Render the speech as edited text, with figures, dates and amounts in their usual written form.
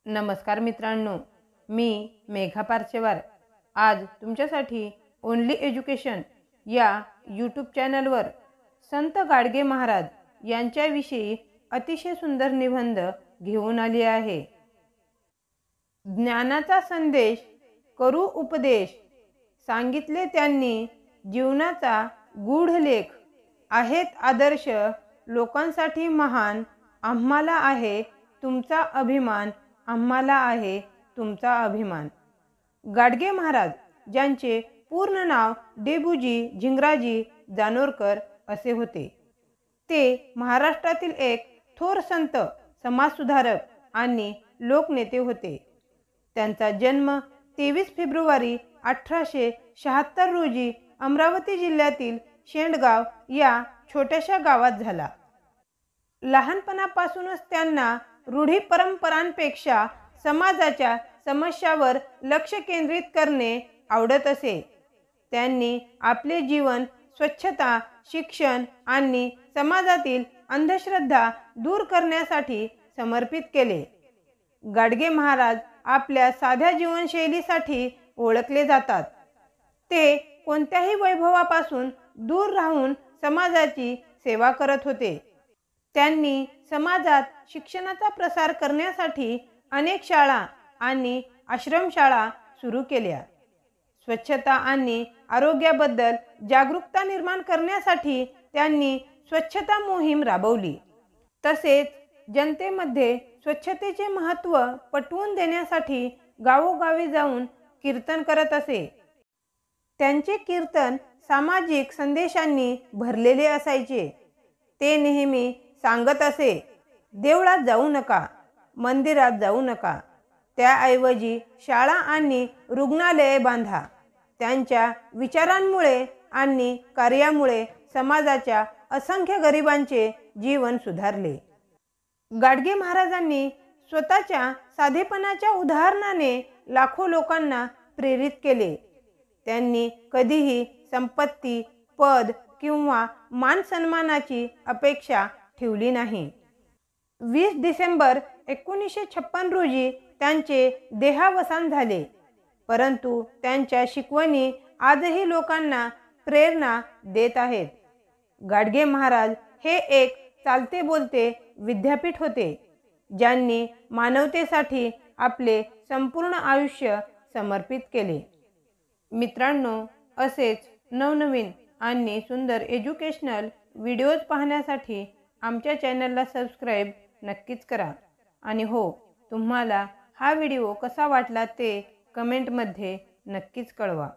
नमस्कार मित्रांनो, मी मेघा पारसेवार आज तुमच्यासाठी ओनली एज्युकेशन या यूट्यूब चॅनलवर संत गाडगे महाराज यांच्याविषयी अतिशय सुंदर निबंध घेऊन आली आहे। ज्ञानाचा संदेश करू उपदेश सांगितले त्यांनी, जीवनाचा गूढ लेख आहेत आदर्श लोकांसाठी महान। आम्हाला आहे तुमचा अभिमान, आम्हाला आहे तुमचा अभिमान। गाडगे महाराज ज्यांचे पूर्ण नाव डेबूजी झिंगराजी जानोरकर असे होते, ते महाराष्ट्रातील एक थोर संत, समाजसुधारक आणि लोकनेते होते। त्यांचा जन्म 23 फेब्रुवारी 1876 रोजी अमरावती जिल्ह्यातील शेंडगाव या छोट्याशा गावात झाला। लहानपणापासूनच त्यांना रूढी परंपरांपेक्षा समाजाच्या समस्यावर लक्ष केंद्रित करणे आवडत असे। त्यांनी आपले जीवन स्वच्छता, शिक्षण आणि समाजातील अंधश्रद्धा दूर करण्यासाठी समर्पित केले। गाडगे महाराज आपल्या साध्या जीवनशैलीसाठी ओळखले जातात। ते कोणत्याही वैभवापासून दूर राहून समाजाची सेवा करत होते। त्यांनी समाजात शिक्षणाचा प्रसार करण्यासाठी अनेक शाळा आणि आश्रमशाळा सुरू केल्या। स्वच्छता आणि आरोग्याबद्दल जागरूकता निर्माण करण्यासाठी त्यांनी स्वच्छता मोहीम राबवली। तसेच जनतेमध्ये स्वच्छतेचे महत्त्व पटवून देण्यासाठी गावोगावी जाऊन कीर्तन करत असे। त्यांचे कीर्तन सामाजिक संदेशांनी भरलेले असायचे। ते नेहमी सांगत असे, देवळात जाऊ नका, मंदिरात जाऊ नका, त्याऐवजी शाळा आणि रुग्णालये बांधा। त्यांच्या विचारांमुळे आणि कार्यामुळे समाजाच्या असंख्य गरिबांचे जीवन सुधारले। गाडगे महाराजांनी स्वतःच्या साधेपणाच्या उदाहरणाने लाखो लोकांना प्रेरित केले। त्यांनी कधीही संपत्ती, पद किंवा मान सन्मानाची अपेक्षा ठेवली नाही। 20 डिसेंबर 1956 रोजी त्यांचे देहावसान झाले, परंतु त्यांच्या शिकवणी आजही लोकांना प्रेरणा देत आहेत। गाडगे महाराज हे एक चालते बोलते विद्यापीठ होते, ज्यांनी मानवतेसाठी आपले संपूर्ण आयुष्य समर्पित केले। मित्रांनो, असेच नवनवीन आणि सुंदर एज्युकेशनल व्हिडिओज पाहण्यासाठी आमच्या चॅनलला सबस्क्राईब नक्कीच करा। आणि हो, तुम्हाला हा व्हिडिओ कसा वाटला ते कमेंटमध्ये नक्कीच कळवा।